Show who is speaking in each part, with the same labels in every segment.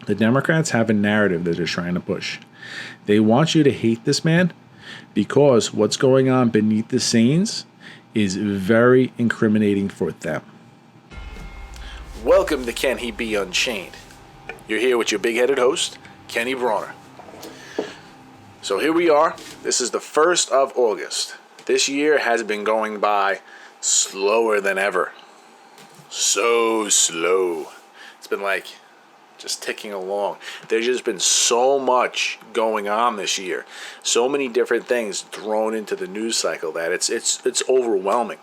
Speaker 1: The Democrats have a narrative that they're trying to push. They want you to hate this man because what's going on beneath the scenes is very incriminating for them. Welcome to Can He Be Unchained? You're here with your big-headed host, Kenny Bronner. So here we are. This is the 1st of August. This year has been going by slower than ever. So slow. It's been like just ticking along. There's just been so much going on this year. So many different things thrown into the news cycle that it's overwhelming.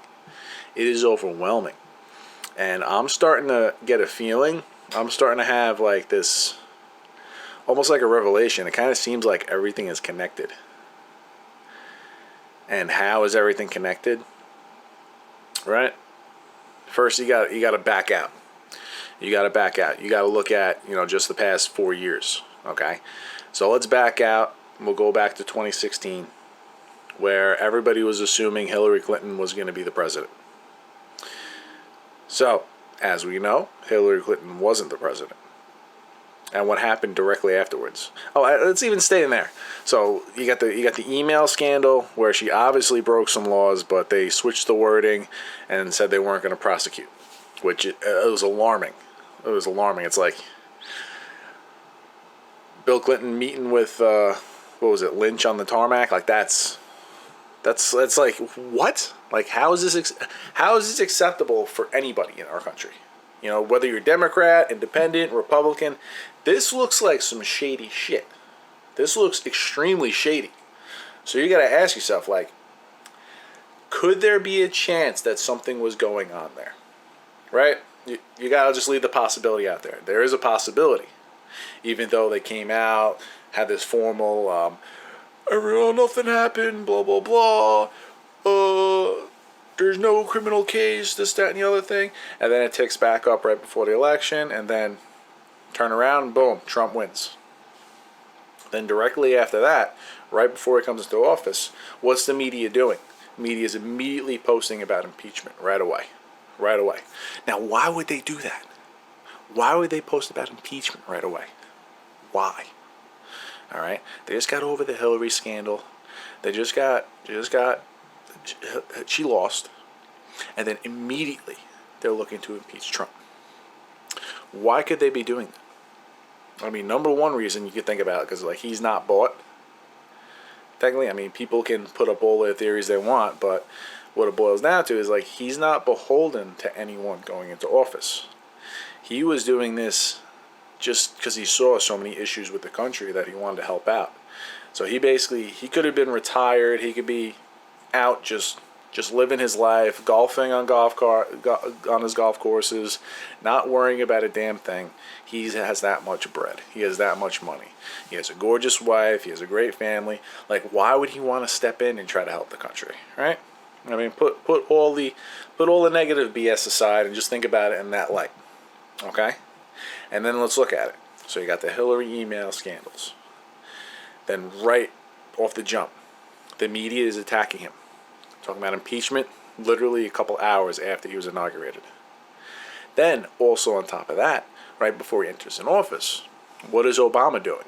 Speaker 1: It is overwhelming. And I'm starting to get a feeling. I'm starting to have like this, almost like a revelation. It kind of seems like everything is connected. And how is everything connected? Right? First, you got to back out. You got to back out. You got to look at, just the past 4 years. Okay? So let's back out. We'll go back to 2016, where everybody was assuming Hillary Clinton was going to be the president. So, as we know, Hillary Clinton wasn't the president. And what happened directly afterwards? Oh, let's even stay in there. So you got the email scandal where she obviously broke some laws, but they switched the wording and said they weren't going to prosecute, which it was alarming. It was alarming. It's like Bill Clinton meeting with Lynch on the tarmac. Like that's like what? Like how is this acceptable for anybody in our country? Whether you're Democrat, Independent, Republican, this looks like some shady shit. This looks extremely shady. So you got to ask yourself, like, could there be a chance that something was going on there? Right? You got to just leave the possibility out there. There is a possibility. Even though they came out, had this formal, nothing happened, blah, blah, blah. There's no criminal case, this, that, and the other thing. And then it ticks back up right before the election. And then turn around, boom, Trump wins. Then directly after that, right before he comes into office, what's the media doing? Media is immediately posting about impeachment right away. Right away. Now, why would they do that? Why would they post about impeachment right away? Why? All right? They just got over the Hillary scandal. She lost. And then immediately they're looking to impeach Trump. Why could they be doing that? I mean, number one reason you could think about it, because he's not bought. Technically, people can put up all their theories they want, but what it boils down to is he's not beholden to anyone going into office. He was doing this just because he saw so many issues with the country that he wanted to help out. So he could have been retired. He could be out just living his life, golfing on his golf courses, not worrying about a damn thing. He has that much bread. He has that much money. He has a gorgeous wife. He has a great family. Why would he want to step in and try to help the country, right? Put all the negative BS aside and just think about it in that light, okay? And then let's look at it. So you got the Hillary email scandals. Then right off the jump, the media is attacking him. Talking about impeachment literally a couple hours after he was inaugurated. Then, also on top of that, right before he enters in office, what is Obama doing?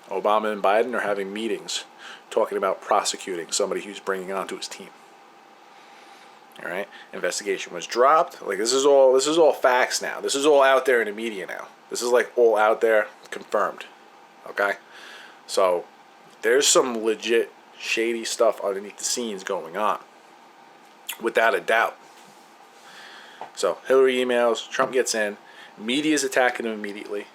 Speaker 1: Obama and Biden are having meetings talking about prosecuting somebody who's bringing onto his team. All right? Investigation was dropped. This is all facts now. This is all out there in the media now. This is all out there, confirmed. Okay? So, there's some legit shady stuff underneath the scenes going on, without a doubt. So Hillary emails, Trump gets in, media's attacking him immediately,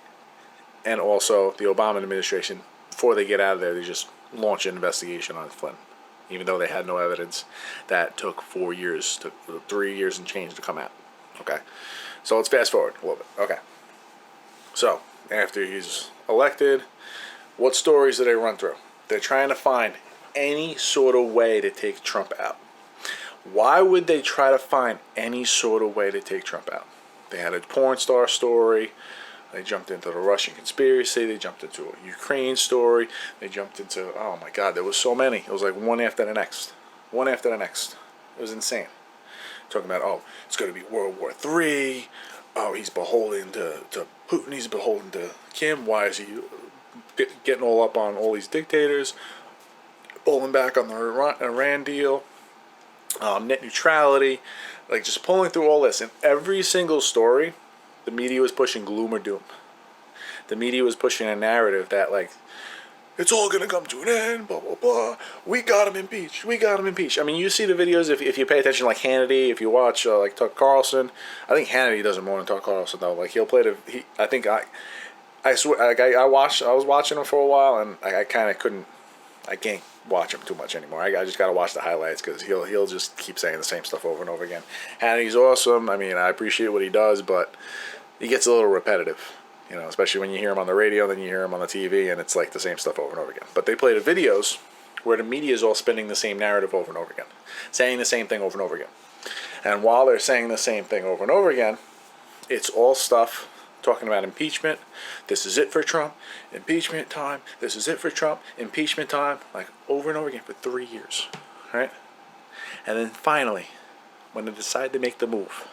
Speaker 1: and also the Obama administration, before they get out of there, they just launch an investigation on Flynn, even though they had no evidence. That took 3 years and change to come out. Okay, so let's fast forward a little bit. Okay, so after he's elected, what stories do they run through? They're trying to find any sort of way to take Trump out. Why would they try to find any sort of way to take Trump out? They had a porn star story. They jumped into the Russian conspiracy. They jumped into a Ukraine story. They jumped into, oh my God, there was so many. It was one after the next. One after the next. It was insane. Talking about, it's going to be World War III. Oh, he's beholden to Putin. He's beholden to Kim? Why is he getting all up on all these dictators, pulling back on the Iran deal, net neutrality, like just pulling through all this. And every single story, the media was pushing gloom or doom. The media was pushing a narrative that, like, it's all going to come to an end, blah, blah, blah. We got him impeached. We got him impeached. I mean, you see the videos, if you pay attention, like Hannity, if you watch, like, Tucker Carlson. I think Hannity does it more than Tucker Carlson, though. Like, he'll play I swear, like, I was watching him for a while, and I kind of couldn't, I can't watch him too much anymore. I just got to watch the highlights, because he'll just keep saying the same stuff over and over again. Hannity's awesome. I mean, I appreciate what he does, but he gets a little repetitive. You know, especially when you hear him on the radio, then you hear him on the TV, and it's like the same stuff over and over again. But they play the videos where the media is all spinning the same narrative over and over again, saying the same thing over and over again. And while they're saying the same thing over and over again, it's all stuff talking about impeachment. This is it for Trump. Impeachment time. This is it for Trump. Impeachment time. Like over and over again for 3 years. Right? And then finally, when they decide to make the move,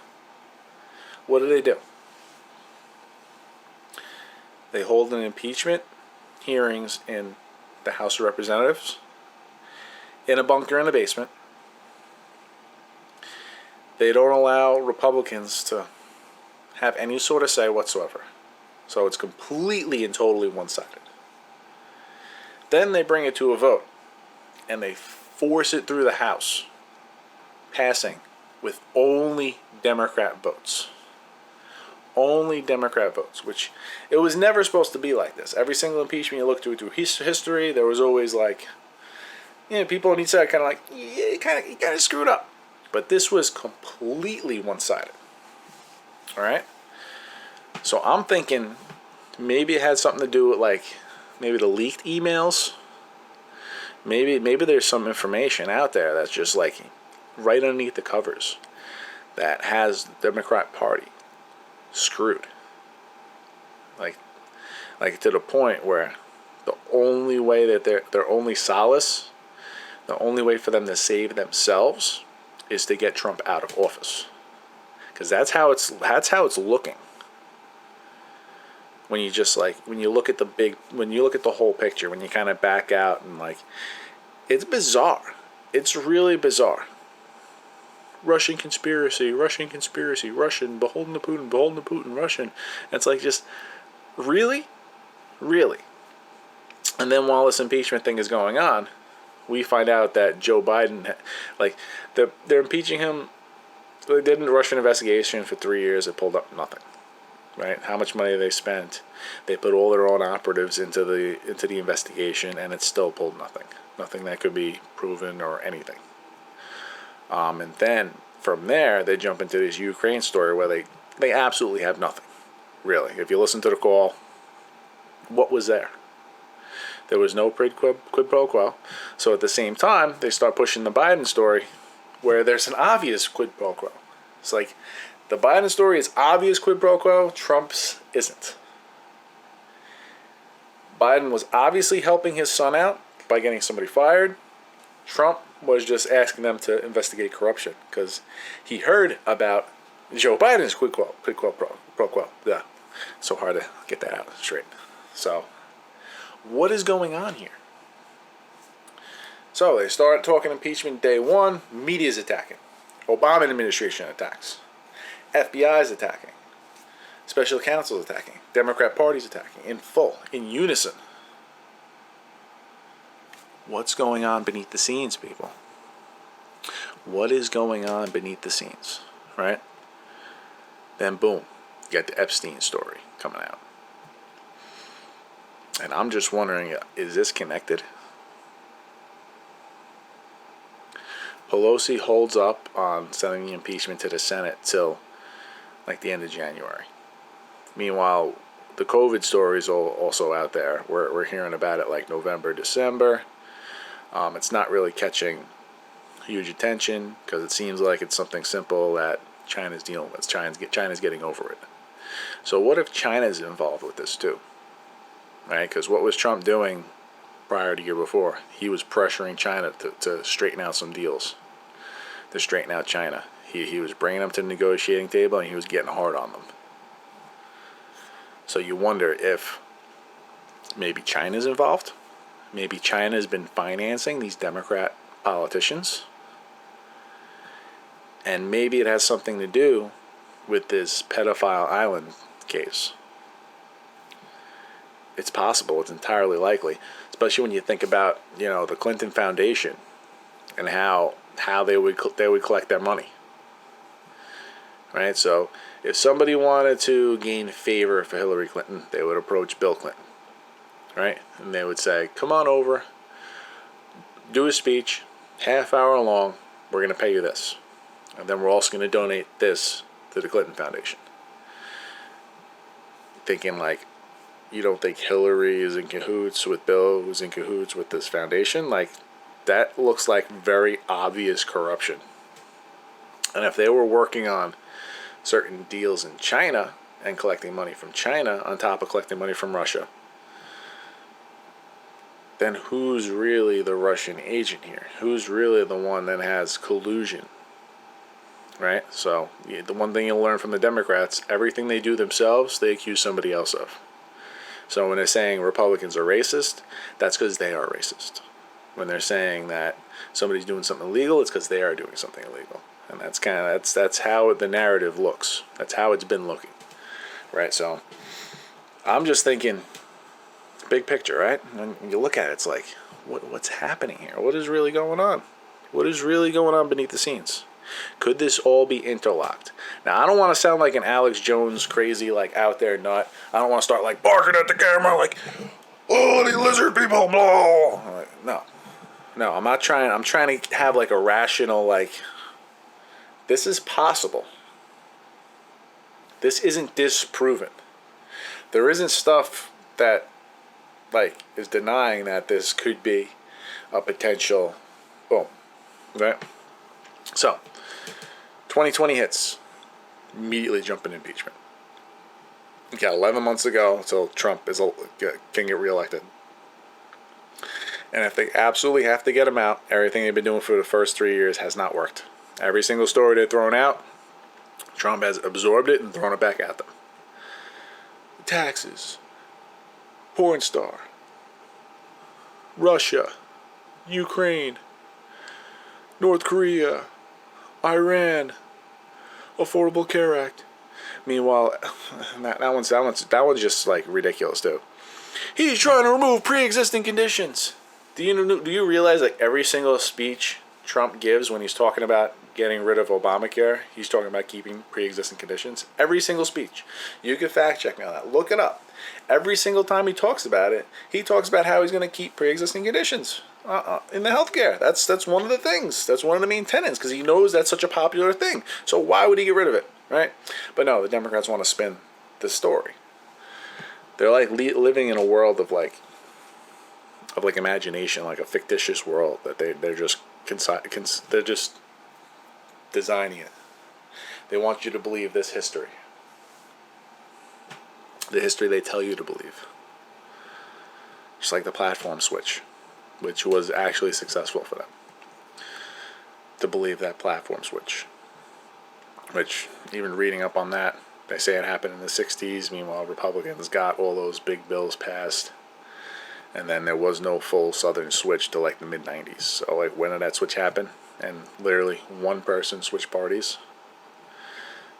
Speaker 1: what do? They hold an impeachment hearings in the House of Representatives, in a bunker in the basement. They don't allow Republicans to have any sort of say whatsoever. So it's completely and totally one-sided. Then they bring it to a vote, and they force it through the House, passing with only Democrat votes. Only Democrat votes, which it was never supposed to be like this. Every single impeachment you look through history, there was always like, you know, people on each side kind of like, yeah, you kind of screwed up. But this was completely one-sided. All right? So I'm thinking maybe it had something to do with, like, maybe the leaked emails. Maybe there's some information out there that's just like right underneath the covers that has the Democrat Party screwed, like to the point where the only way that their only solace, the only way for them to save themselves, is to get Trump out of office, because that's how it's looking. When you just when you look at the whole picture, when you kind of back out and like, it's bizarre. It's really bizarre. Russian conspiracy, Russian, beholden to Putin, Russian. And it's like, just, really? Really? And then while this impeachment thing is going on, we find out that Joe Biden, like, they're impeaching him. They did a Russian investigation for 3 years. It pulled up nothing. Right? How much money they spent. They put all their own operatives into the investigation, and it still pulled nothing. Nothing that could be proven or anything. And then from there, they jump into this Ukraine story where they absolutely have nothing, really. If you listen to the call, what was there? There was no quid pro quo. So at the same time, they start pushing the Biden story where there's an obvious quid pro quo. It's like the Biden story is obvious quid pro quo, Trump's isn't. Biden was obviously helping his son out by getting somebody fired. Trump was just asking them to investigate corruption because he heard about Joe Biden's quid pro quo. Yeah, so hard to get that out straight. So, what is going on here? So they start talking impeachment day one. Media's attacking. Obama administration attacks. FBI's attacking. Special counsel's attacking. Democrat Party's attacking. In full, in unison. What's going on beneath the scenes, people? What is going on beneath the scenes, right? Then boom, you got the Epstein story coming out. And I'm just wondering, is this connected? Pelosi holds up on sending the impeachment to the Senate till like the end of January. Meanwhile, the COVID story is also out there. We're hearing about it like November, December. It's not really catching huge attention because it seems like it's something simple that China's dealing with. China's getting over it. So what if China's involved with this too? Right? Because what was Trump doing prior to the year before? He was pressuring China to straighten out some deals, to straighten out China. He was bringing them to the negotiating table and he was getting hard on them. So you wonder if Maybe China's involved. Maybe China's been financing these Democrat politicians. And maybe it has something to do with this pedophile island case. It's possible. It's entirely likely, especially when you think about, the Clinton Foundation and how they would collect their money. Right? So if somebody wanted to gain favor for Hillary Clinton, they would approach Bill Clinton. Right? And they would say, come on over, do a speech, half hour long, we're going to pay you this. And then we're also going to donate this to the Clinton Foundation. Thinking like, you don't think Hillary is in cahoots with Bill, who's in cahoots with this foundation? Like, that looks like very obvious corruption. And if they were working on certain deals in China and collecting money from China on top of collecting money from Russia, then who's really the Russian agent here? Who's really the one that has collusion? Right? So the one thing you'll learn from the Democrats, everything they do themselves, they accuse somebody else of. So when they're saying Republicans are racist, that's because they are racist. When they're saying that somebody's doing something illegal, it's because they are doing something illegal. And that's how the narrative looks. That's how it's been looking. Right? So I'm just thinking big picture, right? And you look at it, it's like, what's happening here? What is really going on? What is really going on beneath the scenes? Could this all be interlocked? Now, I don't want to sound like an Alex Jones crazy, like out there nut. I don't want to start like barking at the camera like, oh, these lizard people, blah. No, I'm not trying. I'm trying to have like a rational, like, this is possible. This isn't disproven. There isn't stuff that like is denying that this could be a potential boom. Right? So 2020 hits, immediately jump in impeachment. You got 11 months ago until Trump can get reelected. And if they absolutely have to get him out, everything they've been doing for the first 3 years has not worked. Every single story they've thrown out, Trump has absorbed it and thrown it back at them. Taxes, porn star, Russia, Ukraine, North Korea, Iran, Affordable Care Act. Meanwhile, that one's just like ridiculous too. He's trying to remove pre-existing conditions. Do you realize like every single speech Trump gives when he's talking about getting rid of Obamacare, he's talking about keeping pre-existing conditions? Every single speech. You can fact check me on that. Look it up. Every single time he talks about it, he talks about how he's going to keep pre-existing conditions in the healthcare. That's one of the things. That's one of the main tenets because he knows that's such a popular thing. So why would he get rid of it, right? But no, the Democrats want to spin this story. They're like living in a world of like imagination, like a fictitious world that they're just designing it. They want you to believe this history. The history they tell you to believe. Just like the platform switch, which was actually successful for them. To believe that platform switch. Which, even reading up on that, they say it happened in the 60s. Meanwhile, Republicans got all those big bills passed. And then there was no full Southern switch till like the mid-90s. So like when did that switch happen? And literally one person switched parties.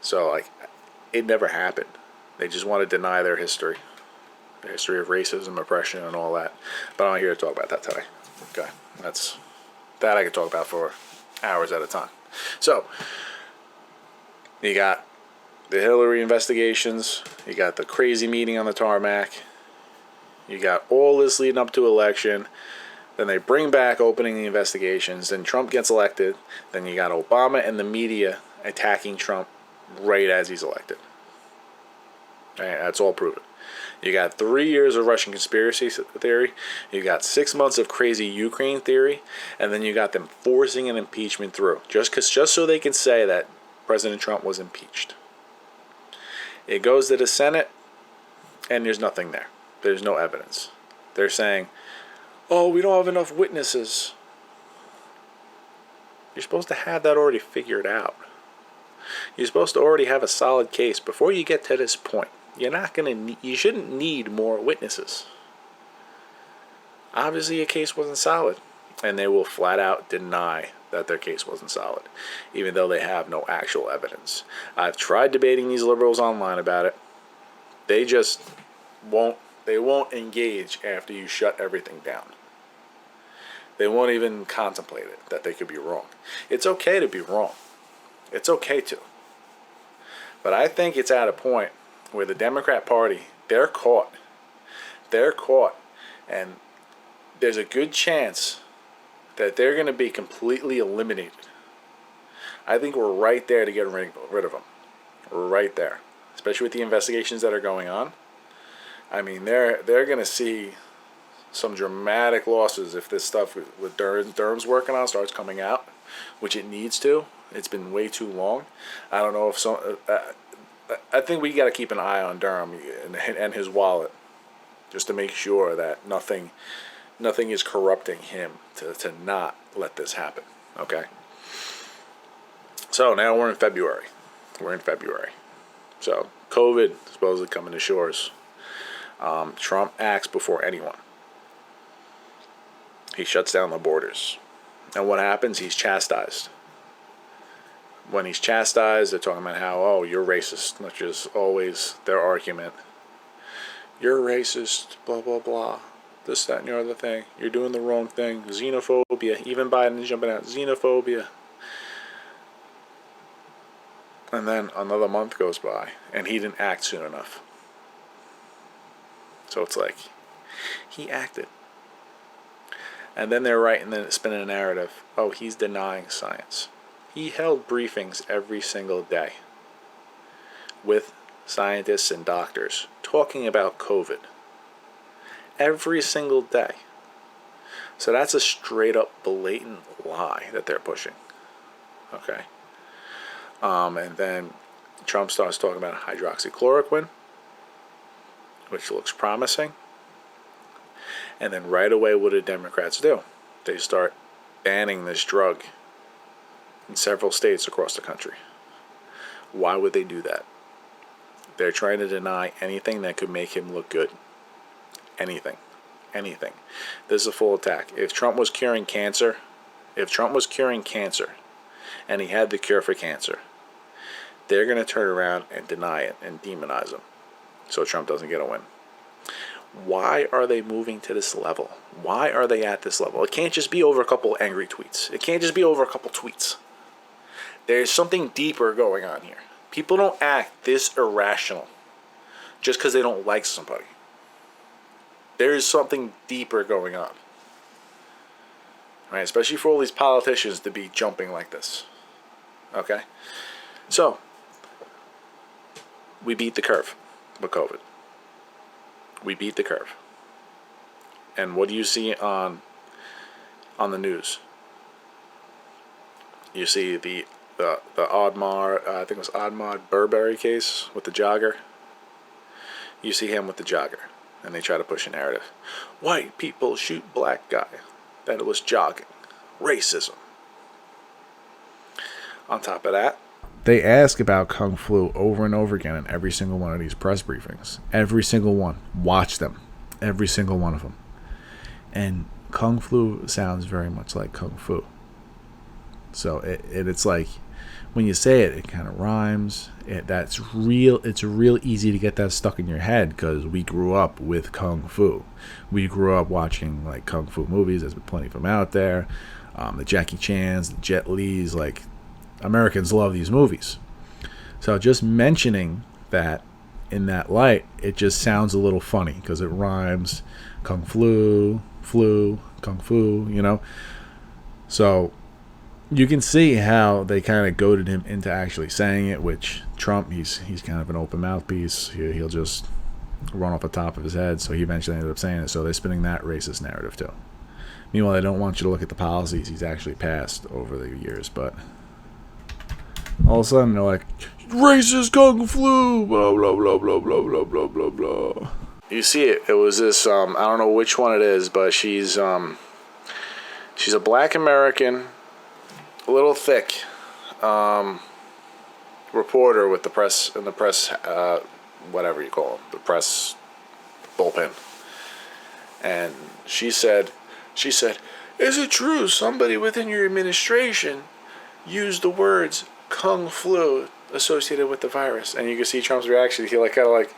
Speaker 1: So like it never happened. They just want to deny their history. The history of racism, oppression, and all that. But I'm not here to talk about that today. Okay. That I could talk about for hours at a time. So you got the Hillary investigations. You got the crazy meeting on the tarmac. You got all this leading up to election. Then they bring back opening the investigations. Then Trump gets elected. Then you got Obama and the media attacking Trump right as he's elected. All right, that's all proven. You got 3 years of Russian conspiracy theory. You got 6 months of crazy Ukraine theory. And then you got them forcing an impeachment through. Just so they can say that President Trump was impeached. It goes to the Senate, and there's nothing there. There's no evidence. They're saying, oh, we don't have enough witnesses. You're supposed to have that already figured out. You're supposed to already have a solid case before you get to this point. You shouldn't need more witnesses. Obviously, your case wasn't solid. And they will flat out deny that their case wasn't solid, even though they have no actual evidence. I've tried debating these liberals online about it. They just won't. They won't engage after you shut everything down. They won't even contemplate it, that they could be wrong. It's okay to be wrong. It's okay to. But I think it's at a point where the Democrat Party, they're caught. They're caught. And there's a good chance that they're going to be completely eliminated. I think we're right there to get rid of them. We're right there. Especially with the investigations that are going on. I mean, they're going to see some dramatic losses if this stuff with Durham's working on starts coming out, which it needs to. It's been way too long. I don't know if I think we got to keep an eye on Durham and his wallet, just to make sure that nothing is corrupting him to not let this happen. Okay. So now we're in February. So COVID supposedly coming to shores. Trump acts before anyone. He shuts down the borders. And what happens? He's chastised. When he's chastised, they're talking about how, oh, you're racist, which is always their argument. You're racist, blah, blah, blah. This, that, and the other thing. You're doing the wrong thing. Xenophobia. Even Biden is jumping out. Xenophobia. And then another month goes by, and he didn't act soon enough. So it's like, he acted. And then they're spinning a narrative. Oh, he's denying science. He held briefings every single day with scientists and doctors talking about COVID. Every single day. So that's a straight up blatant lie that they're pushing. Okay. And then Trump starts talking about hydroxychloroquine, which looks promising. And then right away, what do Democrats do? They start banning this drug in several states across the country. Why would they do that? They're trying to deny anything that could make him look good. Anything. This is a full attack. If Trump was curing cancer, and he had the cure for cancer, they're going to turn around and deny it and demonize him so Trump doesn't get a win. Why are they moving to this level? Why are they at this level? It can't just be over a couple angry tweets. It can't just be over a couple tweets. There's something deeper going on here. People don't act this irrational just because they don't like somebody. There is something deeper going on. Right? Especially for all these politicians to be jumping like this. Okay? So, we beat the curve with COVID. We beat the curve. And what do you see on the news? You see the Ahmaud, I think it was Ahmaud Arbery case with the jogger. You see him with the jogger. And they try to push a narrative. White people shoot black guy. That it was jogging. Racism. On top of that, they ask about Kung Flu over and over again in every single one of these press briefings. Every single one. Watch them. Every single one of them. And Kung Flu sounds very much like Kung Fu. So it's like, when you say it, it kind of rhymes. It's real easy to get that stuck in your head because we grew up with Kung Fu. We grew up watching like Kung Fu movies. There's been plenty of them out there. The Jackie Chans, the Jet Lis, like Americans love these movies. So just mentioning that in that light, it just sounds a little funny because it rhymes. Kung Flu, Kung Fu, you know. So you can see how they kind of goaded him into actually saying it, which Trump, he's kind of an open mouthpiece. He'll just run off the top of his head. So he eventually ended up saying it. So they're spinning that racist narrative too. Meanwhile, they don't want you to look at the policies he's actually passed over the years. But all of a sudden, they're like, racist Kung Flu, blah, blah, blah, blah, blah, blah, blah, blah, blah. You see it. It was this, I don't know which one it is, but she's a black American, a little thick reporter with the press, whatever you call them, the press bullpen. And she said, is it true somebody within your administration used the words Kung Flu associated with the virus? And you can see Trump's reaction. He like kind of like,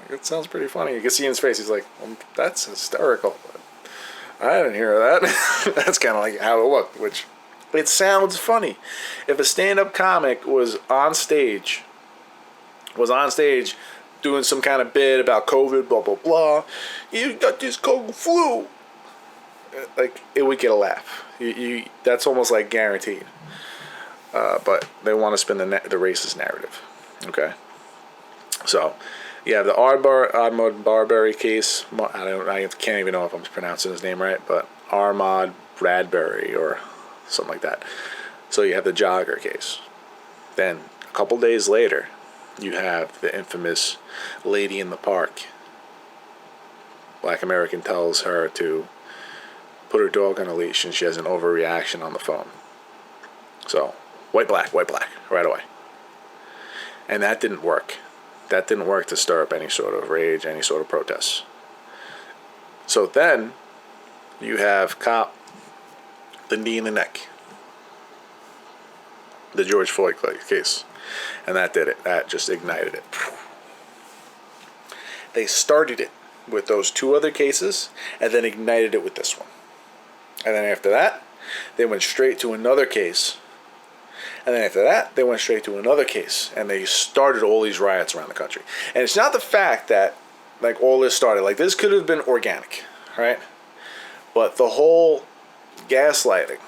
Speaker 1: it sounds pretty funny. You can see in his face. He's like, well, that's hysterical. I didn't hear that. That's kind of like how it looked, which it sounds funny. If a stand-up comic was on stage doing some kind of bit about COVID, blah, blah, blah, you got this Kung Flu, like, it would get a laugh. That's almost like guaranteed. But they want to spin the racist narrative. Okay? So, yeah, the Ahmaud Barbary case. I can't even know if I'm pronouncing his name right, but Ahmaud Bradbury or something like that. So you have the jogger case. Then a couple days later, you have the infamous lady in the park. Black American tells her to put her dog on a leash, and she has an overreaction on the phone. So white, black, right away. And that didn't work. That didn't work to stir up any sort of rage, any sort of protests. So then you have cop, the knee in the neck, the George Floyd case. And that did it. That just ignited it. They started it with those two other cases and then ignited it with this one. And then after that, they went straight to another case. And then after that, they went straight to another case. And they started all these riots around the country. And it's not the fact that, like, all this started. Like, this could have been organic, right? But the whole gaslighting,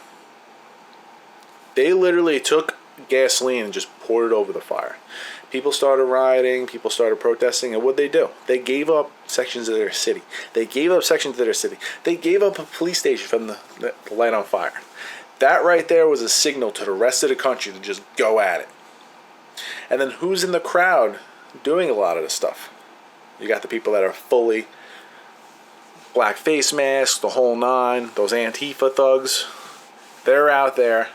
Speaker 1: they literally took gasoline and just poured it over the fire. People started rioting, people started protesting, and what'd they do? They gave up sections of their city. They gave up a police station from the light on fire. That right there was a signal to the rest of the country to just go at it. And then who's in the crowd doing a lot of this stuff? You got the people that are fully black face masks, the whole nine, those Antifa thugs. They're out there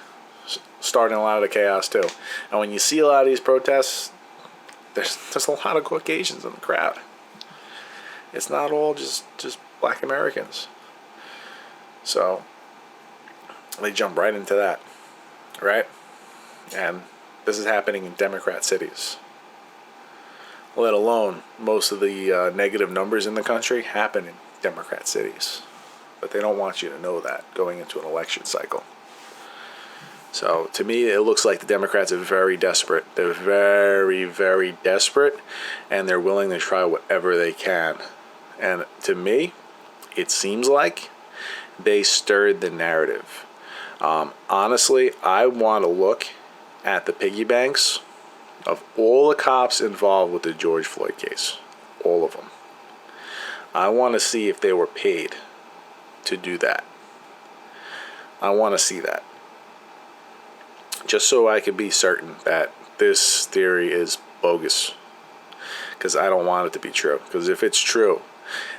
Speaker 1: starting a lot of the chaos too. And when you see a lot of these protests, there's a lot of Caucasians in the crowd. It's not all just black Americans. So they jump right into that, right? And this is happening in Democrat cities. Let alone most of the negative numbers in the country happen in Democrat cities. But they don't want you to know that going into an election cycle. So to me, it looks like the Democrats are very desperate. They're very, very desperate, and they're willing to try whatever they can. And to me, it seems like they stirred the narrative. Honestly, I want to look at the piggy banks of all the cops involved with the George Floyd case. All of them. I want to see if they were paid to do that. I want to see that. Just so I can be certain that this theory is bogus. Because I don't want it to be true. Because if it's true,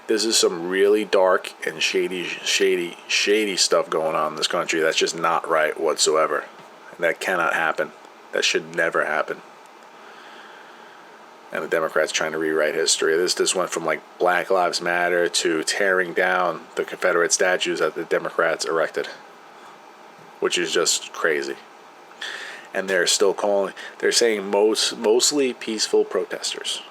Speaker 1: this is some really dark and shady stuff going on in this country that's just not right whatsoever. And that cannot happen. That should never happen. And the Democrats trying to rewrite history. This went from like Black Lives Matter to tearing down the Confederate statues that the Democrats erected. Which is just crazy. And they're saying mostly peaceful protesters.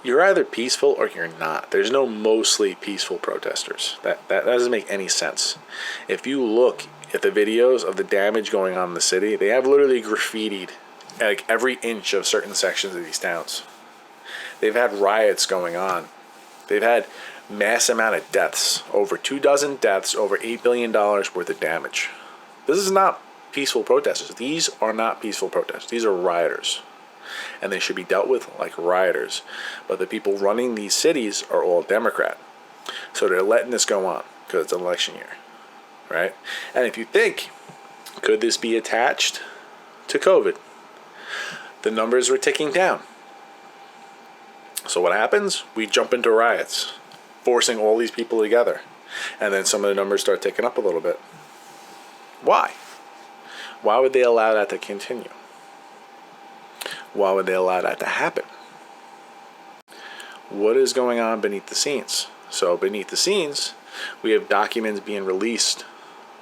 Speaker 1: You're either peaceful or you're not. There's no mostly peaceful protesters. That doesn't make any sense. If you look at the videos of the damage going on in the city, they have literally graffitied like every inch of certain sections of these towns. They've had riots going on. They've had mass amount of deaths. Over 24 deaths, over $8 billion worth of damage. This is not peaceful protesters. These are not peaceful protesters. These are rioters. And they should be dealt with like rioters. But the people running these cities are all Democrat. So they're letting this go on because it's an election year. Right? And if you think, could this be attached to COVID? The numbers were ticking down. So what happens? We jump into riots, forcing all these people together. And then some of the numbers start ticking up a little bit. Why? Why would they allow that to continue? Why would they allow that to happen? What is going on beneath the scenes? So beneath the scenes, we have documents being released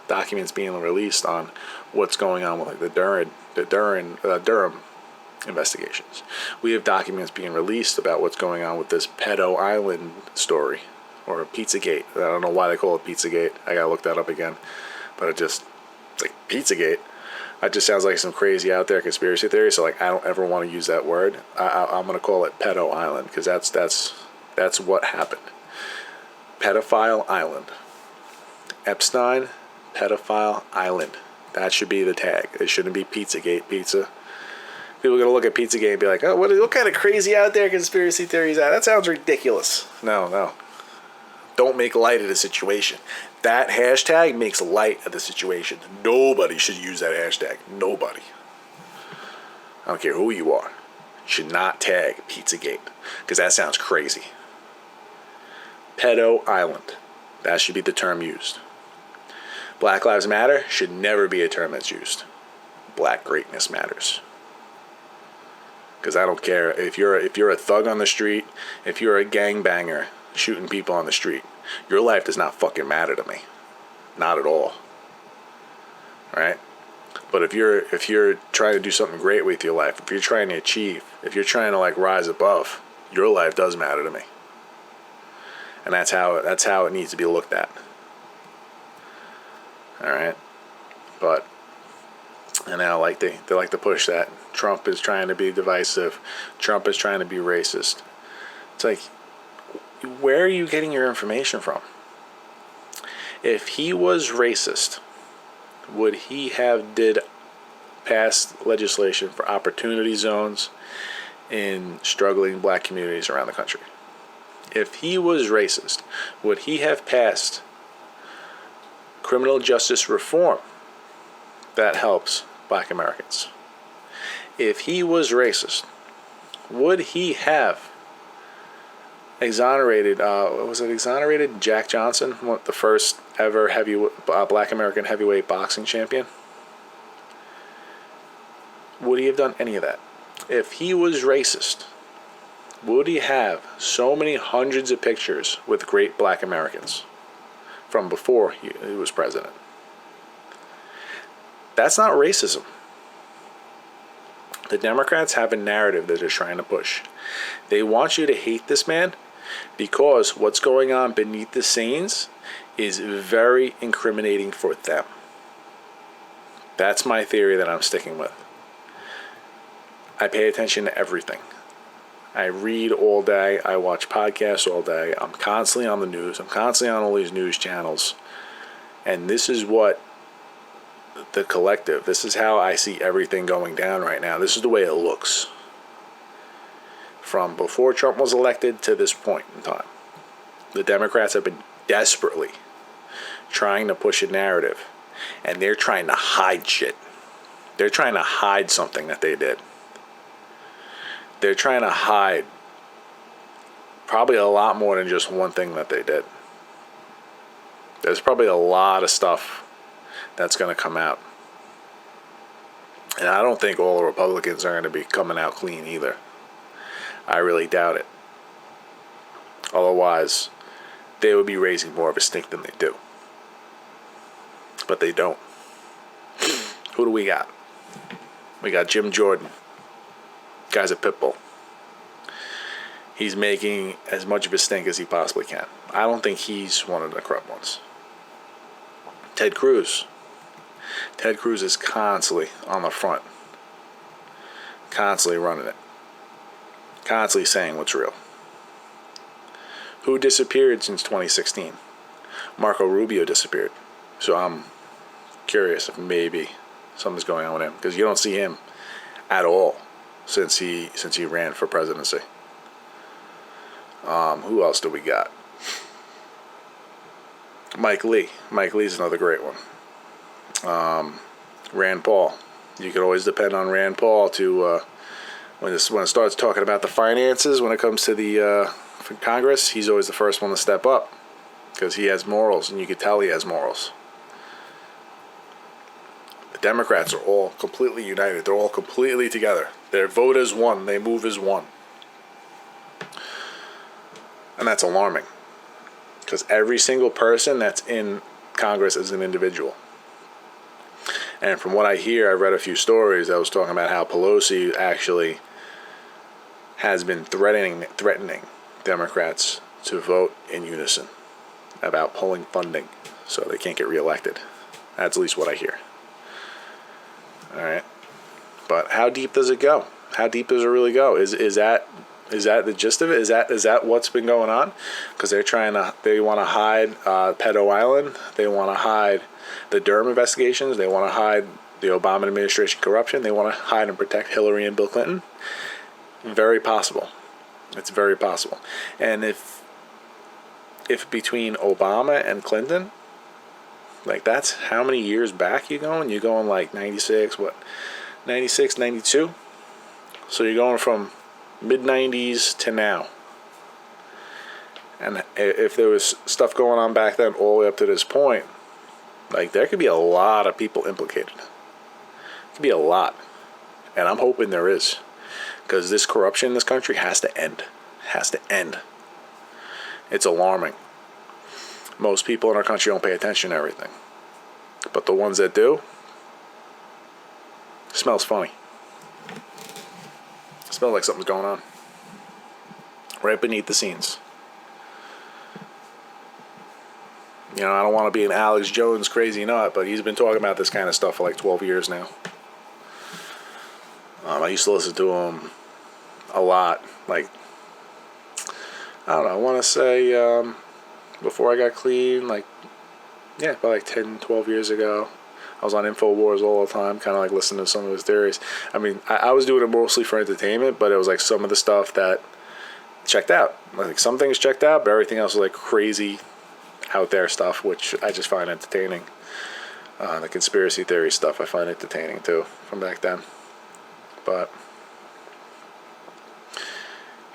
Speaker 1: on what's going on with like the Durham investigations. We have documents being released about what's going on with this Pedo Island story, or Pizzagate. I don't know why they call it Pizzagate. I gotta look that up again. But it's like Pizzagate. It just sounds like some crazy out there conspiracy theory. So like I don't ever want to use that word. I'm gonna call it Pedo Island because that's what happened. Pedophile Island. Epstein, Pedophile Island. That should be the tag. It shouldn't be Pizzagate pizza. People are going to look at Pizzagate and be like, oh, what kind of crazy out there conspiracy theories are? That sounds ridiculous. No. Don't make light of the situation. That hashtag makes light of the situation. Nobody should use that hashtag. Nobody. I don't care who you are. You should not tag Pizzagate because that sounds crazy. Pedo Island. That should be the term used. Black Lives Matter should never be a term that's used. Black greatness matters. Because I don't care if you're a thug on the street, if you're a gangbanger shooting people on the street, your life does not fucking matter to me. Not at all. Right? But if you're trying to do something great with your life, if you're trying to achieve, if you're trying to like rise above, your life does matter to me. And that's how it needs to be looked at. All right? But and now like they like to push that Trump is trying to be divisive, Trump is trying to be racist. It's like, where are you getting your information from? If he was racist, would he have passed legislation for opportunity zones in struggling black communities around the country? If he was racist, would he have passed criminal justice reform that helps black Americans? If he was racist, would he have exonerated Jack Johnson, the first ever black American heavyweight boxing champion? Would he have done any of that? If he was racist, would he have so many hundreds of pictures with great black Americans from before he was president? That's not racism. The Democrats have a narrative that they're trying to push. They want you to hate this man because what's going on beneath the scenes is very incriminating for them. That's my theory that I'm sticking with. I pay attention to everything. I read all day. I watch podcasts all day. I'm constantly on the news. I'm constantly on all these news channels. And this is what the collective, this is how I see everything going down right now. This is the way it looks. From before Trump was elected to this point in time. The Democrats have been desperately trying to push a narrative. And they're trying to hide shit. They're trying to hide something that they did. They're trying to hide probably a lot more than just one thing that they did. There's probably a lot of stuff that's going to come out. And I don't think all the Republicans are going to be coming out clean either. I really doubt it. Otherwise, they would be raising more of a stink than they do. But they don't. Who do we got? We got Jim Jordan. Guy's a pit bull. He's making as much of a stink as he possibly can. I don't think he's one of the corrupt ones. Ted Cruz. Ted Cruz is constantly on the front. Constantly running it. Constantly saying what's real. Who disappeared since 2016? Marco Rubio disappeared. So I'm curious if maybe something's going on with him. Because you don't see him at all since he ran for presidency. Who else do we got? Mike Lee. Mike Lee's another great one. Rand Paul. You can always depend on Rand Paul to when it starts talking about the finances. When it comes to the Congress, he's always the first one to step up because he has morals, and you can tell he has morals. The Democrats are all completely united. They're all completely together. Their vote is one. They move as one. And that's alarming. because every single person that's in Congress is an individual. And from what I hear, I read a few stories that was talking about how Pelosi actually has been threatening Democrats to vote in unison about pulling funding so they can't get reelected. That's at least what I hear. All right. But how deep does it go? How deep does it really go? Is that the gist of it? Is that what's been going on? Because they want to hide Pedo Island. They want to hide the Durham investigations. They want to hide the Obama administration corruption. They want to hide and protect Hillary and Bill Clinton. Very possible. It's very possible. And if between Obama and Clinton, like that's how many years back you going? You're going like 96, 92? So you're going from mid-90s to now. And if there was stuff going on back then all the way up to this point, like there could be a lot of people implicated. It could be a lot. And I'm hoping there is. Because this corruption in this country has to end. Has to end. It's alarming. Most people in our country don't pay attention to everything. But the ones that do, smells funny. Smells like something's going on. Right beneath the scenes. You know, I don't want to be an Alex Jones crazy nut, but he's been talking about this kind of stuff for like 12 years now. I used to listen to him a lot. Like, I don't know, I want to say before I got clean, like, yeah, about like 10, 12 years ago. I was on InfoWars all the time, kind of like listening to some of his theories. I mean, I was doing it mostly for entertainment, but it was like some of the stuff that checked out. Like some things checked out, but everything else was like crazy out there stuff, which I just find entertaining. The conspiracy theory stuff I find entertaining too from back then. But,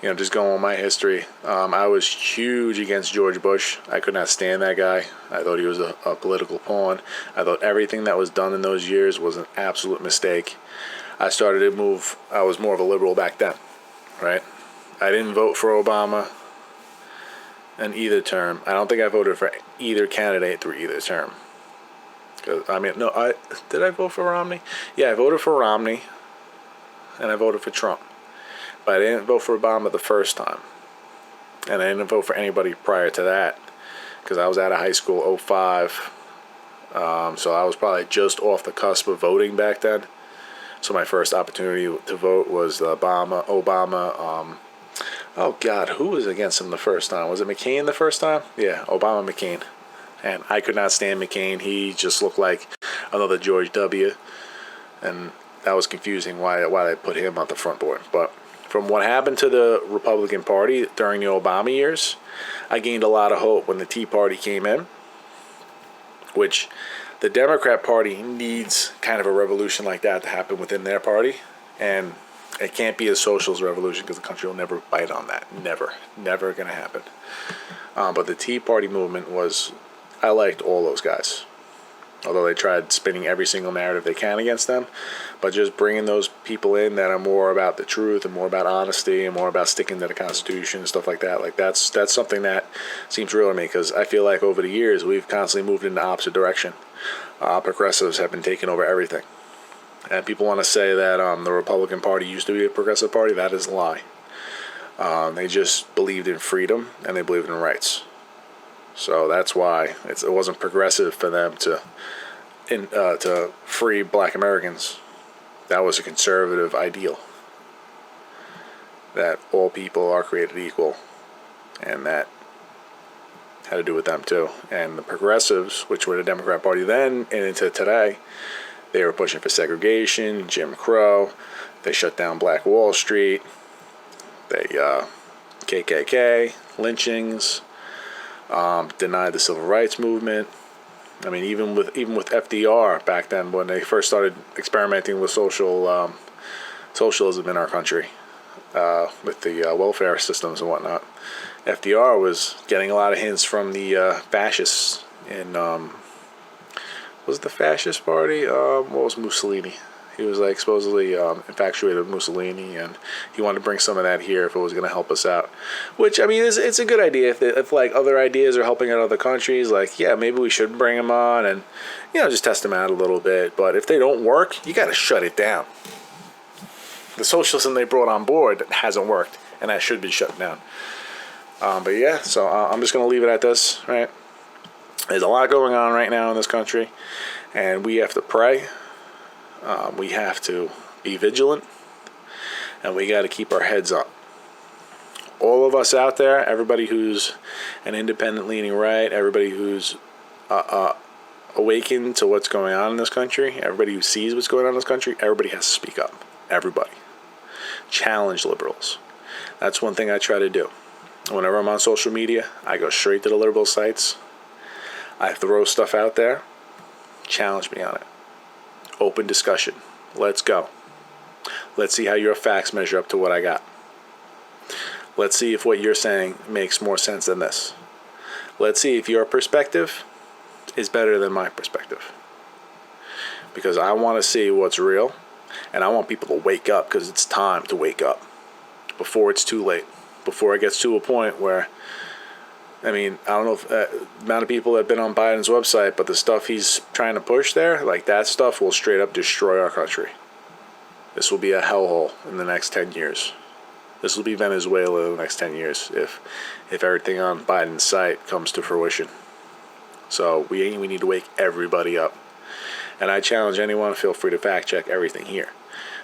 Speaker 1: you know, just going on my history, I was huge against George Bush. I could not stand that guy. I thought he was a political pawn. I thought everything that was done in those years was an absolute mistake. I started to move. I was more of a liberal back then, right? I didn't vote for Obama in either term. I don't think I voted for either candidate through either term. Did I vote for Romney? Yeah, I voted for Romney, and I voted for Trump. But I didn't vote for Obama the first time. And I didn't vote for anybody prior to that. Because I was out of high school, 2005. So I was probably just off the cusp of voting back then. So my first opportunity to vote was Obama. Oh, God, who was against him the first time? Was it McCain the first time? Yeah, Obama, McCain. And I could not stand McCain. He just looked like another George W. And that was confusing why they put him on the front board. But from what happened to the Republican Party during the Obama years, I gained a lot of hope when the Tea Party came in, which the Democrat Party needs kind of a revolution like that to happen within their party. And it can't be a socialist revolution because the country will never bite on that. Never going to happen. But the Tea Party movement I liked all those guys. Although they tried spinning every single narrative they can against them. But just bringing those people in that are more about the truth and more about honesty and more about sticking to the Constitution and stuff like that. Like that's something that seems real to me because I feel like over the years we've constantly moved in the opposite direction. Progressives have been taking over everything. And people want to say that the Republican Party used to be a progressive party. That is a lie. They just believed in freedom and they believed in rights. So that's why it wasn't progressive for them to free black Americans. That was a conservative ideal. That all people are created equal. And that had to do with them too. And the progressives, which were the Democrat Party then and into today, they were pushing for segregation, Jim Crow. They shut down Black Wall Street. They KKK, lynchings. Denied the civil rights movement. I mean, even with FDR back then, when they first started experimenting with socialism in our country, with the welfare systems and whatnot, FDR was getting a lot of hints from the fascists in was it the fascist party? What was Mussolini? He was like supposedly infatuated with Mussolini, and he wanted to bring some of that here if it was going to help us out. Which, I mean, it's a good idea. If like other ideas are helping out other countries, like, yeah, maybe we should bring them on and, just test them out a little bit. But if they don't work, you got to shut it down. The socialism they brought on board hasn't worked, and that should be shut down. But yeah, so I'm just going to leave it at this, right? There's a lot going on right now in this country, and we have to pray. We have to be vigilant, and we got to keep our heads up. All of us out there, everybody who's an independent leaning right, everybody who's awakened to what's going on in this country, everybody who sees what's going on in this country, everybody has to speak up. Everybody. Challenge liberals. That's one thing I try to do. Whenever I'm on social media, I go straight to the liberal sites. I throw stuff out there. Challenge me on it. Open discussion. Let's go. Let's see how your facts measure up to what I got. Let's see if what you're saying makes more sense than this. Let's see if your perspective is better than my perspective. Because I want to see what's real, and I want people to wake up, because it's time to wake up before it's too late. Before it gets to a point where, I mean, I don't know if the amount of people that have been on Biden's website, but the stuff he's trying to push there, like that stuff will straight up destroy our country. This will be a hellhole in the next 10 years. This will be Venezuela in the next 10 years if everything on Biden's site comes to fruition. So we need to wake everybody up. And I challenge anyone, feel free to fact check everything here.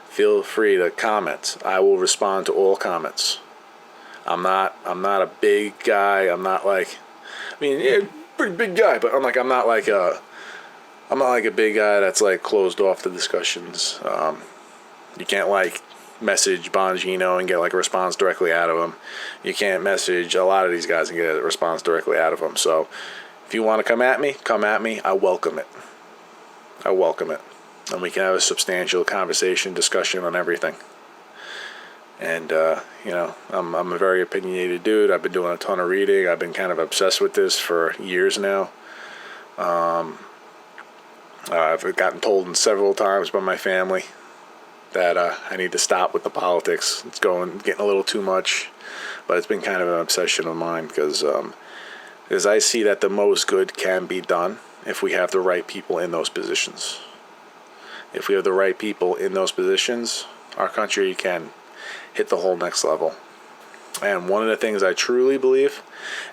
Speaker 1: Feel free to comment. I will respond to all comments. I'm not a big guy. I'm not like, I mean, yeah, pretty big guy, but I'm not like a big guy that's like closed off to discussions. You can't like message Bongino and get like a response directly out of him. You can't message a lot of these guys and get a response directly out of them. So if you want to come at me, come at me. I welcome it. I welcome it. And we can have a substantial conversation, discussion on everything. And, I'm a very opinionated dude. I've been doing a ton of reading. I've been kind of obsessed with this for years now. I've gotten told several times by my family that I need to stop with the politics. It's getting a little too much. But it's been kind of an obsession of mine because I see that the most good can be done if we have the right people in those positions. If we have the right people in those positions, our country can hit the whole next level. And one of the things I truly believe,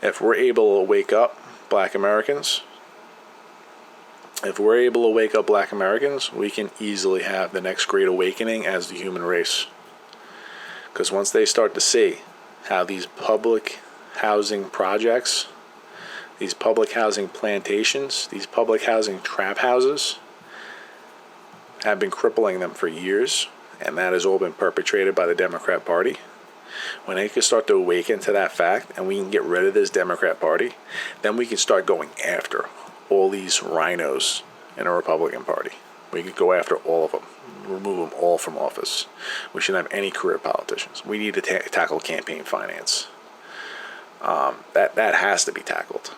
Speaker 1: if we're able to wake up black Americans, we can easily have the next great awakening as the human race. Because once they start to see how these public housing projects, these public housing plantations, these public housing trap houses have been crippling them for years, and that has all been perpetrated by the Democrat Party. When they can start to awaken to that fact and we can get rid of this Democrat Party, then we can start going after all these rhinos in a Republican Party. We could go after all of them, remove them all from office. We shouldn't have any career politicians. We need to tackle campaign finance. That has to be tackled.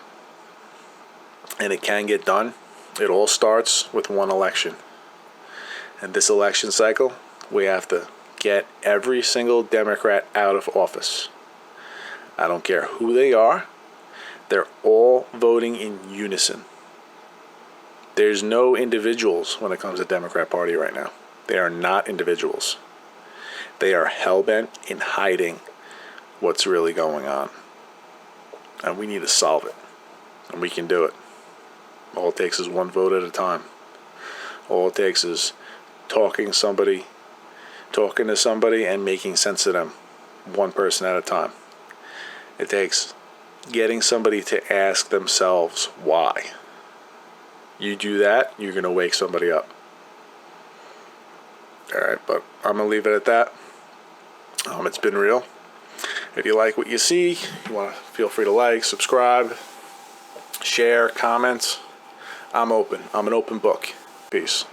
Speaker 1: And it can get done. It all starts with one election. And this election cycle, we have to get every single Democrat out of office. I don't care who they are. They're all voting in unison. There's no individuals when it comes to the Democrat Party right now. They are not individuals. They are hell-bent in hiding what's really going on. And we need to solve it. And we can do it. All it takes is one vote at a time. All it takes is talking to somebody and making sense of them, one person at a time. It takes getting somebody to ask themselves why. You do that, you're going to wake somebody up. Alright, but I'm going to leave it at that. It's been real. If you like what you see, you want to feel free to like, subscribe, share, comment. I'm open. I'm an open book. Peace.